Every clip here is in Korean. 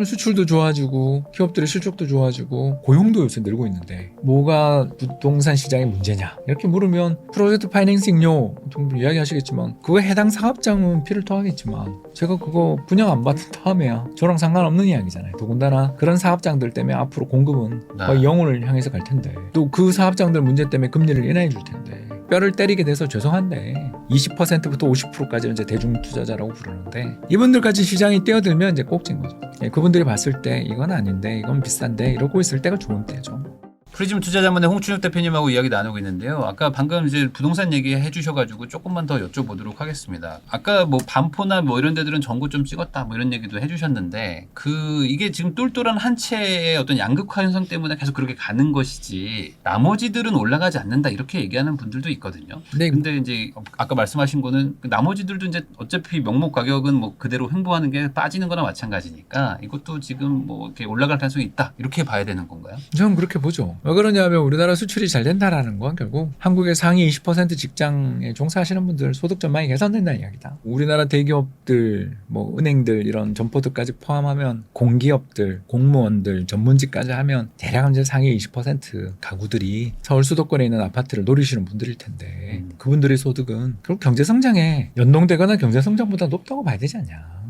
수출도 좋아지고 기업들의 실적도 좋아지고 고용도 요새 늘고 있는데 뭐가 부동산 시장의 문제냐 이렇게 물으면 프로젝트 파이낸싱료 정부 이야기하시겠지만 그거에 해당 사업장은 피를 토하겠지만 제가 그거 분양 안 받은 다음에야 저랑 상관없는 이야기잖아요. 더군다나 그런 사업장들 때문에 앞으로 공급은 거의 영혼을 향해서 갈 텐데 또 그 사업장들 문제 때문에 금리를 인하해 줄 텐데 뼈를 때리게 돼서 죄송한데 20%부터 50%까지는 이제 대중투자자라고 부르는데 이분들까지 시장이 뛰어들면 이제 꼭진 거죠. 그분들이 봤을 때 이건 아닌데 이건 비싼데 이러고 있을 때가 좋은 때죠. 프리즘 투자자문의 홍춘욱 대표님하고 이야기 나누고 있는데요. 아까 방금 이제 부동산 얘기해 주셔가지고 조금만 더 여쭤보도록 하겠습니다. 아까 뭐 반포나 뭐 이런 데들은 전고 좀 찍었다 뭐 이런 얘기도 해주셨는데 이게 지금 똘똘한 한 채의 어떤 양극화 현상 때문에 계속 그렇게 가는 것이지 나머지들은 올라가지 않는다 이렇게 얘기하는 분들도 있거든요. 네. 근데 이제 아까 말씀하신 거는 나머지들도 이제 어차피 명목 가격은 뭐 그대로 횡보하는 게 빠지는 거나 마찬가지니까 이것도 지금 뭐 이렇게 올라갈 가능성이 있다 이렇게 봐야 되는 건가요? 저는 그렇게 보죠. 왜 그러냐면 우리나라 수출이 잘 된다라는 건 결국 한국의 상위 20% 직장에 종사하시는 분들 소득 전망이 개선된다는 이야기다. 우리나라 대기업들, 뭐 은행들 이런 점포들까지 포함하면 공기업들, 공무원들, 전문직까지 하면 대략 이제 상위 20% 가구들이 서울 수도권에 있는 아파트를 노리시는 분들일 텐데 그분들의 소득은 결국 경제 성장에 연동되거나 경제 성장보다 높다고 봐야 되지 않냐.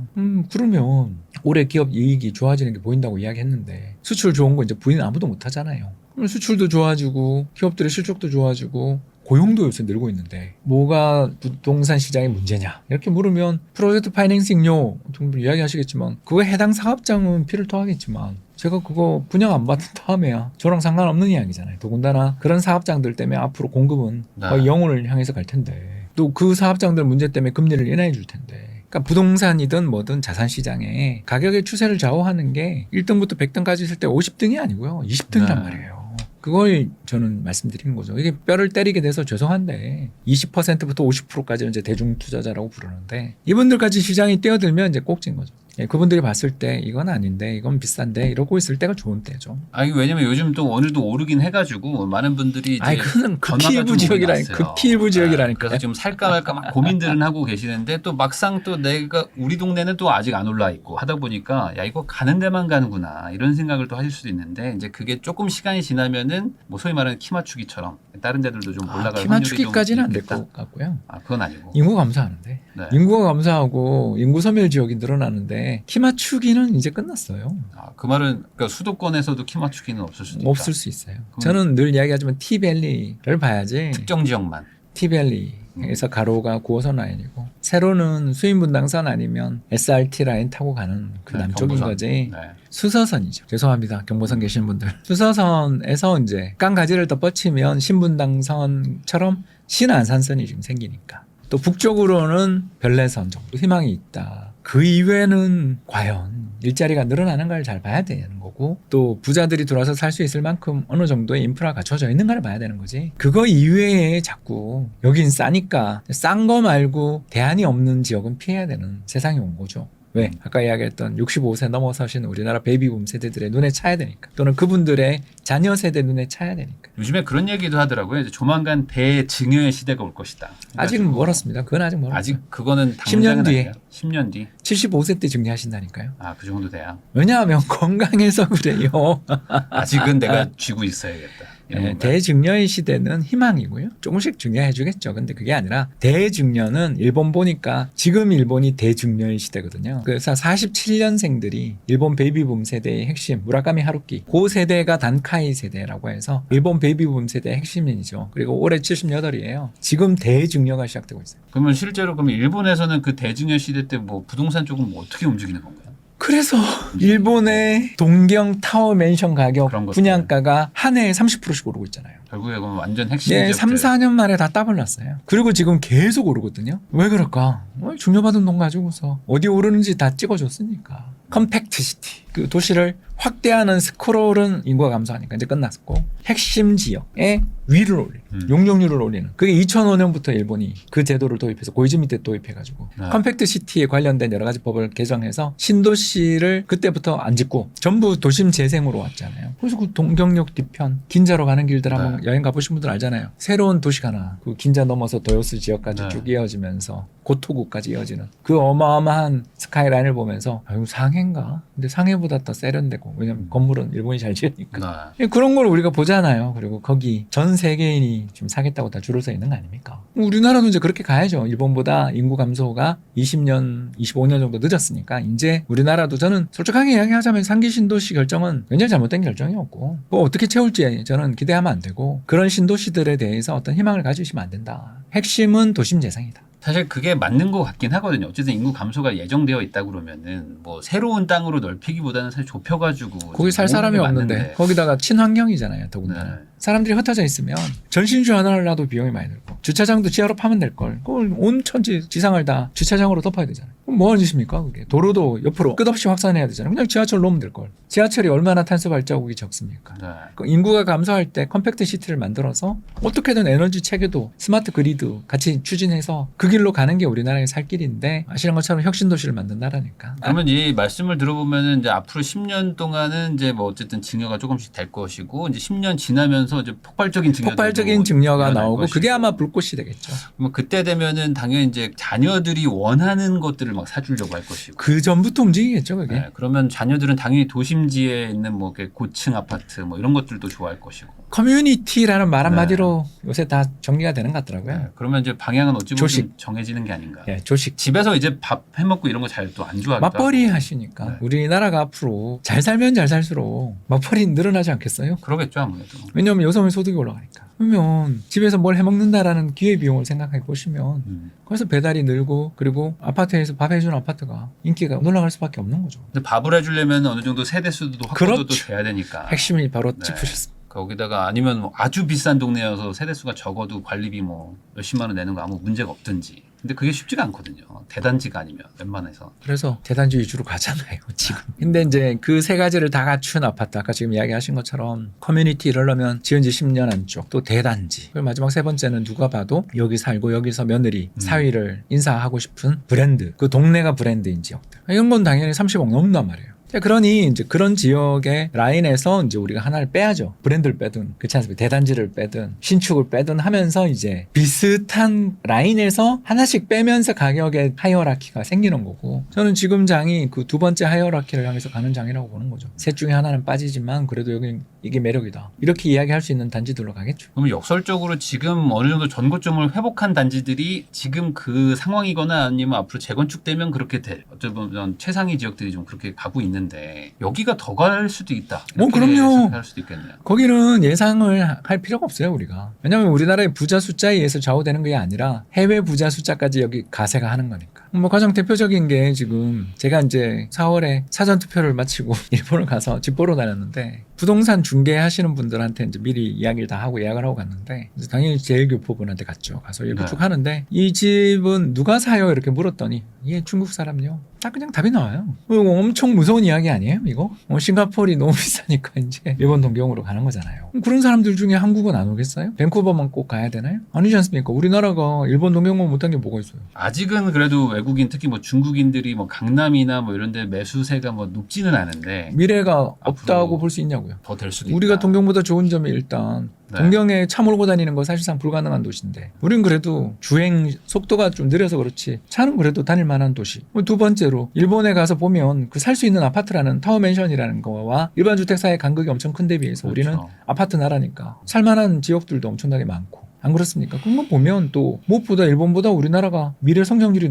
그러면 올해 기업 이익이 좋아지는 게 보인다고 이야기했는데 수출 좋은 거 이제 부인 아무도 못 하잖아요. 수출도 좋아지고 기업들의 실적도 좋아지고 고용도 요새 늘고 있는데 뭐가 부동산 시장의 문제냐 이렇게 물으면 프로젝트 파이낸싱료 정부 이야기하시겠지만 그거에 해당 사업장은 피를 토하겠지만 제가 그거 분양 안 받은 다음에야 저랑 상관없는 이야기잖아요. 더군다나 그런 사업장들 때문에 앞으로 공급은 거의 영혼을 향해서 갈 텐데 또 그 사업장들 문제 때문에 금리를 인하해 줄 텐데 그러니까 부동산이든 뭐든 자산시장에 가격의 추세를 좌우하는 게 1등부터 100등까지 있을 때 50등이 아니고요. 20등이란 말이에요. 그걸 저는 말씀드리는 거죠. 이게 뼈를 때리게 돼서 죄송한데 20%부터 50%까지는 이제 대중투자자라고 부르는데 이분들까지 시장이 뛰어들면 이제 꼭진 거죠. 그분들이 봤을 때 이건 아닌데 이건 비싼데 이러고 있을 때가 좋은 때죠. 아니 왜냐면 요즘 또 오늘도 오르긴 해가지고 많은 분들이 이제 그는 극히 일부 지역이라니까. 극히 일부 지역이라니까. 그래서 지금 살까 말까 막 고민들은 하고 계시는데 또 막상 또 내가 우리 동네는 또 아직 안 올라 있고 하다 보니까 야 이거 가는 데만 가는구나 이런 생각을 또 하실 수도 있는데 이제 그게 조금 시간이 지나면은 뭐 소위 말하는 키 맞추기처럼 다른 데들도 좀 올라갈 키 확률이 좀 맞추기까지는 안 될 있겠다. 것 같고요. 그건 아니고 인구 감소하는데 네. 인구가 감소하고 인구 소멸 지역이 늘어나는데 키 맞추기는 이제 끝났어요. 그 말은 그러니까 수도권에서도 키 맞추기는 없을 수도 있다. 없을 수 있어요. 저는 늘 이야기하지만 T밸리를 봐야지. 특정 지역만. T밸리에서 가로가 9호선 라인이고 세로는 수인분당선 아니면 SRT 라인 타고 가는 그 남쪽인 경부선. 거지. 네. 수서선이죠. 죄송합니다. 경부선 계시는 분들. 수서선에서 이제 깡가지를 더 뻗치면 신분당선처럼 신안산선이 지금 생기니까. 또 북쪽으로는 별내선 정도 희망이 있다. 그 이외에는 과연 일자리가 늘어나는 걸 잘 봐야 되는 거고 또 부자들이 들어와서 살 수 있을 만큼 어느 정도의 인프라가 갖춰져 있는 걸 봐야 되는 거지. 그거 이외에 자꾸 여긴 싸니까 싼 거 말고 대안이 없는 지역은 피해야 되는 세상이 온 거죠. 왜? 아까 이야기했던 65세 넘어서신 우리나라 베이비붐 세대들의 눈에 차야 되니까. 또는 그분들의 자녀 세대 눈에 차야 되니까. 요즘에 그런 얘기도 하더라고요. 이제 조만간 대증여의 시대가 올 것이다. 아직 멀었습니다. 그건 아직 멀었어요. 아직 그거는 10년 뒤에. 아니에요. 10년 뒤. 75세 때 증리하신다니까요. 그 정도 돼야. 왜냐하면 건강해서 그래요. 아직은 내가 쥐고 있어야겠다. 네, 대증여의 시대는 희망이고요. 조금씩 증여해 주겠죠. 근데 그게 아니라 대증여는 일본 보니까 지금 일본이 대증여의 시대거든요. 그래서 47년생들이 일본 베이비붐 세대의 핵심 무라카미 하루키 그 세대가 단카이 세대라고 해서 일본 베이비붐 세대의 핵심이죠. 그리고 올해 78이에요. 지금 대증여가 시작되고 있어요. 그러면 실제로 일본에서는 그 대증여 시대 때 뭐 부동산 쪽은 뭐 어떻게 움직이는 건가요? 그래서 일본의 동경 타워 맨션 가격 그런 것들. 분양가가 한 해에 30%씩 오르고 있잖아요. 결국에 그건 완전 핵심 네, 지역들. 3, 4년 만에 다 따블났어요. 그리고 지금 계속 오르거든요. 왜 그럴까? 중요받은 돈 가지고서 어디 오르는지 다 찍어줬으니까. 컴팩트 시티. 그 도시를 확대하는 스크롤은 인구가 감소하니까 이제 끝났고 핵심 지역에 위를 올리는 용적률을 올리는 그게 2005년부터 일본이 그 제도를 도입해서 고이즈미 때 도입해가지고 컴팩트 시티에 관련된 여러 가지 법을 개정해서 신도시를 그때부터 안 짓고 전부 도심 재생으로 왔잖아요. 그래서 그 동경역 뒤편 긴자로 가는 길들 한번 여행 가보신 분들 알잖아요. 새로운 도시가 하나, 그 긴자 넘어서 도요스 지역까지 네. 쭉 이어지면서 고토구까지 이어지는 그 어마어마한 스카이라인을 보면서 이거 상해인가? 근데 상해보다 더 세련되고, 왜냐면 건물은 일본이 잘 지으니까. 네. 그런 걸 우리가 보잖아요. 그리고 거기 전 세계인이 지금 사겠다고 다 줄을 서 있는 거 아닙니까? 우리나라도 이제 그렇게 가야죠. 일본보다 인구 감소가 20년, 25년 정도 늦었으니까 이제 우리나라도 저는 솔직하게 이야기하자면 상기 신도시 결정은 굉장히 잘못된 결정이었고 뭐 어떻게 채울지 저는 기대하면 안 되고 그런 신도시들에 대해서 어떤 희망을 가지시면 안 된다. 핵심은 도심 재생이다. 사실 그게 맞는 것 같긴 하거든요. 어쨌든 인구 감소가 예정되어 있다 그러면은 뭐 새로운 땅으로 넓히기보다는 사실 좁혀가지고 거기 살 사람이 없는데 거기다가 친환경이잖아요. 더군다나. 네. 사람들이 흩어져 있으면 전신주 하나를 놔도 비용이 많이 들고 주차장도 지하로 파면 될걸. 그걸 온 천지 지상을 다 주차장으로 덮어야 되잖아요. 그럼 뭐 하는 짓입니까 그게. 도로도 옆으로 끝없이 확산해야 되잖아요. 그냥 지하철 놓으면 될걸. 지하철이 얼마나 탄소 발자국이 적습니까. 네. 그 인구가 감소할 때 컴팩트 시티를 만들어서 어떻게든 에너지 체계도 스마트 그리드 같이 추진해서 그 길로 가는 게 우리나라의 살 길인데 아시는 것처럼 혁신 도시를 만든 나라니까. 그러면 이 말씀을 들어보면은 이제 앞으로 10년 동안은 이제 뭐 어쨌든 증여가 조금씩 될 것이고 이제 10년 지나면서 이제 폭발적인 증여가 나오고 그게 아마 불꽃이 되겠죠. 그러면 그때 되면은 당연히 이제 자녀들이 원하는 것들을 막 사주려고 할 것이고. 그 전부터 움직이겠죠 그게. 네, 그러면 자녀들은 당연히 도심지에 있는 뭐 이렇게 고층 아파트 뭐 이런 것들도 좋아할 것이고. 커뮤니티라는 말 한마디로 요새 다 정리가 되는 것 같더라고요. 네, 그러면 이제 방향은 어찌 보면 조식. 정해지는 게 아닌가. 예, 조식. 집에서 이제 밥 해먹고 이런 거 잘 또 안 좋아하기도 맞벌이 하고. 하시니까 네. 우리나라가 앞으로 잘 살면 잘 살수록 맞벌이 늘어나지 않겠어요? 그러겠죠 아무래도. 왜냐하면 여성의 소득이 올라가니까. 그러면 집에서 뭘 해먹는다라는 기회비용을 생각해 보시면 그래서 배달이 늘고 그리고 아파트에서 밥 해주는 아파트가 인기가 올라갈 수밖에 없는 거죠. 근데 밥을 해주려면 어느 정도 세대수도 확보도 또 돼야 되니까. 핵심이 바로 네. 짚으셨습니다. 거기다가 아니면 뭐 아주 비싼 동네여서 세대수가 적어도 관리비 뭐 몇십만 원 내는 거 아무 문제가 없든지. 근데 그게 쉽지가 않거든요. 대단지가 아니면 웬만해서. 그래서 대단지 위주로 가잖아요 지금. 근데 이제 그 세 가지를 다 갖춘 아파트 아까 지금 이야기하신 것처럼 커뮤니티 이러려면 지은 지 10년 안쪽 또 대단지 그리고 마지막 세 번째는 누가 봐도 여기 살고 여기서 며느리 사위를 인사하고 싶은 브랜드 그 동네가 브랜드인 지역들 이런 건 당연히 30억 넘는단 말이에요. 자, 그러니 이제 그런 지역의 라인에서 이제 우리가 하나를 빼야죠. 브랜드를 빼든, 그렇지 않습니까? 대단지를 빼든, 신축을 빼든 하면서 이제 비슷한 라인에서 하나씩 빼면서 가격의 하이어라키가 생기는 거고. 저는 지금 장이 그 두 번째 하이어라키를 향해서 가는 장이라고 보는 거죠. 셋 중에 하나는 빠지지만 그래도 여기 이게 매력이다. 이렇게 이야기할 수 있는 단지들로 가겠죠. 그러면 역설적으로 지금 어느 정도 전고점을 회복한 단지들이 지금 그 상황이거나 아니면 앞으로 재건축되면 그렇게 될 어쩌면 보면 최상위 지역들이 좀 그렇게 가고 있는데 여기가 더 갈 수도 있다. 이렇게 그럼요. 생각할 수도 있겠네요. 거기는 예상을 할 필요가 없어요, 우리가. 왜냐하면 우리나라의 부자 숫자에 의해서 좌우되는 게 아니라 해외 부자 숫자까지 여기 가세가 하는 거니까. 뭐 가장 대표적인 게 지금 제가 이제 4월에 사전 투표를 마치고 일본을 가서 집 보러 다녔는데 부동산 중개하시는 분들한테 이제 미리 이야기를 다 하고 예약을 하고 갔는데 이제 당연히 제일교포분한테 갔죠. 가서 얘기 쭉 하는데 이 집은 누가 사요? 이렇게 물었더니 예, 중국 사람요. 딱 그냥 답이 나와요. 이거 엄청 무서운 이야기 아니에요, 이거? 싱가포르이 너무 비싸니까 이제 일본 동경으로 가는 거잖아요. 그런 사람들 중에 한국은 안 오겠어요? 밴쿠버만 꼭 가야 되나요? 아니지 않습니까? 우리나라가 일본 동경만 못한 게 뭐가 있어요? 아직은 그래도 외국인 특히 뭐 중국인들이 뭐 강남이나 뭐 이런 데 매수세가 뭐 높지는 않은데 미래가 없다고 볼 수 있냐고요. 더 될 수도 있다. 우리가 동경보다 좋은 점이 일단 네. 동경에 차 몰고 다니는 거 사실상 불가능한 도시인데 우린 그래도 주행 속도가 좀 느려서 그렇지 차는 그래도 다닐 만한 도시. 두 번째로 일본에 가서 보면 그 살 수 있는 아파트라는 타워맨션이라는 거와 일반 주택사의 간극이 엄청 큰 데 비해서 그렇죠. 우리는 아파트 나라니까 살만한 지역들도 엄청나게 많고 안 그렇습니까? 그런 거 보면 또 무엇보다 일본보다 우리나라가 미래 성장률이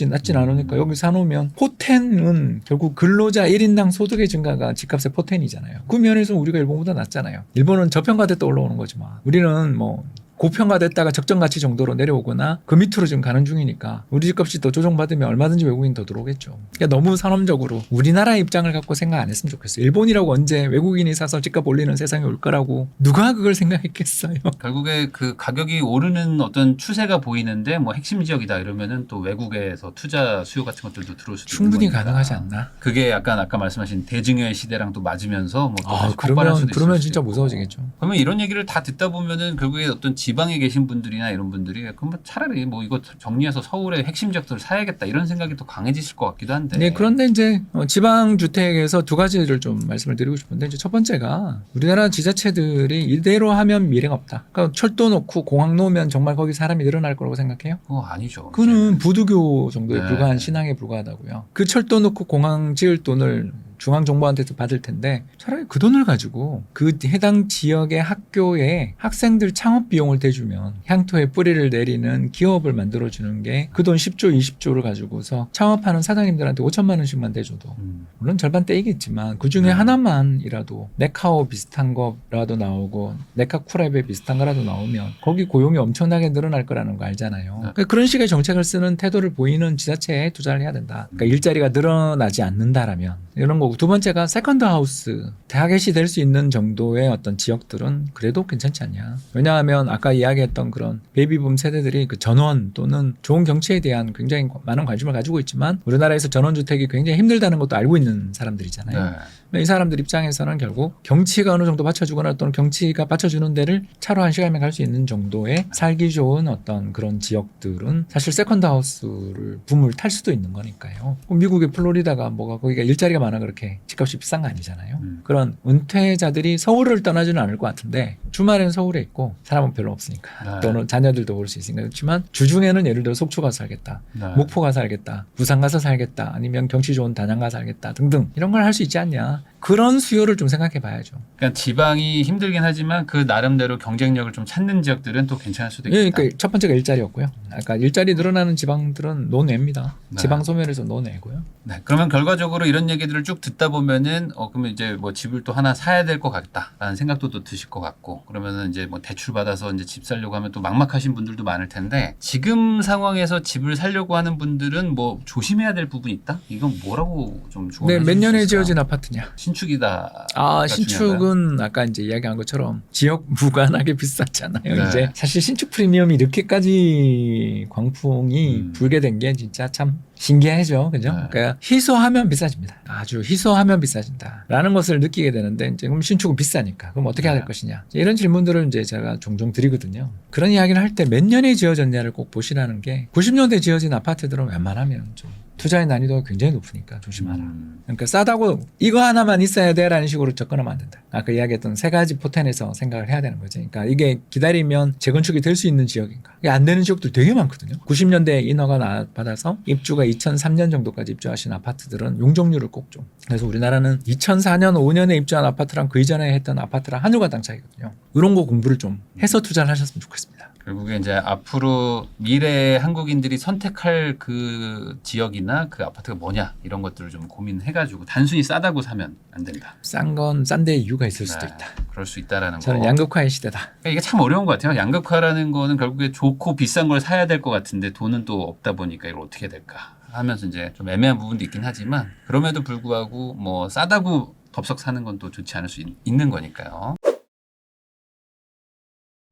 낮진 않으니까 여기 사놓으면 포텐은 결국 근로자 1인당 소득의 증가가 집값의 포텐이잖아요. 그 면에서 우리가 일본보다 낫잖아요. 일본은 저평가됐다 올라오는 거지만 우리는 뭐 고평가됐다가 적정가치 정도로 내려오거나 그 밑으로 지금 가는 중이니까 우리 집값이 더 조정받으면 얼마든지 외국인 더 들어오겠죠. 그러니까 너무 선험적으로 우리나라 입장을 갖고 생각 안 했으면 좋겠어요. 일본이라고 언제 외국인이 사서 집값 올리는 세상이 올 거라고 누가 그걸 생각했겠어요. 결국에 그 가격이 오르는 어떤 추세가 보이는데 뭐 핵심 지역이다 이러면은 또 외국에서 투자 수요 같은 것들도 들어올 수도 충분히 있는 거니까. 가능하지 않나? 그게 약간 아까 말씀하신 대증여의 시대랑 또 맞으면서 뭐 또 다시 폭발할 그러면 수도 있을 수도 진짜 있고. 무서워지겠죠. 그러면 이런 얘기를 다 듣다 보면은 결국에 어떤 지방에 계신 분들이나 이런 분들이 그럼 뭐 차라리 뭐 이거 정리해서 서울의 핵심 지역들을 사야겠다 이런 생각이 더 강해지실 것 같기도 한데. 네, 그런데 이제 지방 주택에서 두 가지를 좀 말씀을 드리고 싶은데 이제 첫 번째가 우리나라 지자체들이 이대로 하면 미래가 없다. 그러니까 철도 놓고 공항 놓으면 정말 거기 사람이 늘어날 거라고 생각해요? 아니죠. 그거는 부두교 정도에 네. 불과한 신앙에 불과하다고요. 그 철도 놓고 공항 지을 돈을 중앙정부한테서 받을 텐데 차라리 그 돈을 가지고 그 해당 지역의 학교에 학생들 창업 비용을 대주면 향토에 뿌리를 내리는 기업을 만들어주는 게 그 돈 10조 20조를 가지고서 창업하는 사장님들한테 5천만 원씩만 대줘도 물론 절반 떼이겠지만 그중에 네. 하나만이라도 네카오 비슷한 거라도 나오고 네카쿠라베 비슷한 거라도 나오면 거기 고용이 엄청나게 늘어날 거라는 거 알잖아요. 그러니까 그런 식의 정책을 쓰는 태도를 보이는 지자체에 투자를 해야 된다. 그러니까 일자리가 늘어나지 않는다라면 이런 거고 두 번째가 세컨드 하우스 타겟이 될 수 있는 정도의 어떤 지역들은 그래도 괜찮지 않냐. 왜냐하면 아까 이야기했던 그런 베이비붐 세대들이 그 전원 또는 좋은 경치에 대한 굉장히 많은 관심을 가지고 있지만 우리나라에서 전원주택이 굉장히 힘들다는 것도 알고 있는 사람들이잖아요. 네. 이 사람들 입장에서는 결국 경치가 어느 정도 받쳐주거나 또는 경치가 받쳐주는 데를 차로 1시간이면 갈 수 있는 정도의 살기 좋은 어떤 그런 지역들은 사실 세컨드 하우스를 붐을 탈 수도 있는 거니까요. 미국의 플로리다가 뭐가 거기가 일자리가 많아 그렇게 집값이 비싼 거 아니잖아요. 그런 은퇴자들이 서울을 떠나지는 않을 것 같은데 주말에는 서울에 있고 사람은 별로 없으니까 네. 또는 자녀들도 볼 수 있으니까 그렇지만 주중에는 예를 들어 속초 가서 살겠다. 네. 목포 가서 살겠다. 부산 가서 살겠다. 아니면 경치 좋은 단양 가서 살겠다. 등등 이런 걸 할 수 있지 않냐. 그런 수요를 좀 생각해 봐야죠. 그러니까 지방이 힘들긴 하지만 그 나름대로 경쟁력을 좀 찾는 지역들은 또 괜찮을 수도 있겠다. 예, 그러니까 첫 번째가 일자리였고요. 아까 일자리 늘어나는 지방들은 노내입니다. 네. 지방 소멸에서 노내고요. 네, 그러면 결과적으로 이런 얘기들을 쭉 듣다 보면은 그러면 이제 뭐 집을 또 하나 사야 될 것 같다라는 생각도 또 드실 것 같고 그러면은 이제 뭐 대출 받아서 이제 집 살려고 하면 또 막막하신 분들도 많을 텐데 지금 상황에서 집을 살려고 하는 분들은 뭐 조심해야 될 부분이 있다? 이건 뭐라고 좀 조언해 네, 주실 몇 년에 수 있을까요? 지어진 아파트냐? 신축이다. 신축은 아까 이제 이야기한 것처럼 지역 무관하게 비쌌잖아요. 네. 이제 사실 신축 프리미엄이 이렇게까지 광풍이 불게 된 게 진짜 참 신기하죠. 그죠? 네. 그러니까 희소하면 비싸집니다. 아주 희소하면 비싸진다. 라는 것을 느끼게 되는데 이제 그럼 신축은 비싸니까 그럼 어떻게 해야 될 네. 것이냐. 이런 질문들을 이제 제가 종종 드리거든요. 그런 이야기를 할 때 몇 년에 지어졌냐를 꼭 보시라는 게 90년대 지어진 아파트들은 웬만하면 좀 투자의 난이도가 굉장히 높으니까 조심하라. 그러니까 싸다고 이거 하나만 있어야 돼라는 식으로 접근하면 안 된다. 아까 이야기했던 세 가지 포텐에서 생각을 해야 되는 거죠. 그러니까 이게 기다리면 재건축이 될 수 있는 지역인가. 이게 안 되는 지역들 되게 많거든요. 90년대 인허가 받아서 입주가 2003년 정도까지 입주하신 아파트들은 용적률을 꼭 좀. 그래서 우리나라는 2004년, 5년에 입주한 아파트랑 그 이전에 했던 아파트랑 하늘과 땅 차이거든요. 이런 거 공부를 좀 해서 투자를 하셨으면 좋겠습니다. 결국에 이제 앞으로 미래 한국인들이 선택할 그 지역이나 그 아파트가 뭐냐 이런 것들을 좀 고민해가지고 단순히 싸다고 사면 안 된다. 싼 건 싼데 이유가 있을 수도 있다. 그럴 수 있다라는 거. 저는 양극화의 시대다. 그러니까 이게 참 어려운 것 같아요. 양극화라는 거는 결국에 좋고 비싼 걸 사야 될 것 같은데 돈은 또 없다 보니까 이걸 어떻게 해야 될까 하면서 이제 좀 애매한 부분도 있긴 하지만 그럼에도 불구하고 뭐 싸다고 덥석 사는 건 또 좋지 않을 수 있는 거니까요.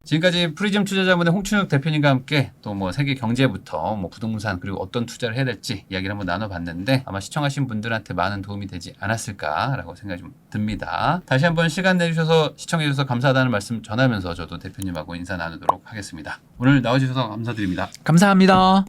지금까지 프리즘 투자자문의 홍춘욱 대표님과 함께 또 뭐 세계 경제부터 뭐 부동산 그리고 어떤 투자를 해야 될지 이야기를 한번 나눠봤는데 아마 시청하신 분들한테 많은 도움이 되지 않았을까라고 생각이 좀 듭니다. 다시 한번 시간 내주셔서 시청해주셔서 감사하다는 말씀 전하면서 저도 대표님하고 인사 나누도록 하겠습니다. 오늘 나와주셔서 감사드립니다. 감사합니다.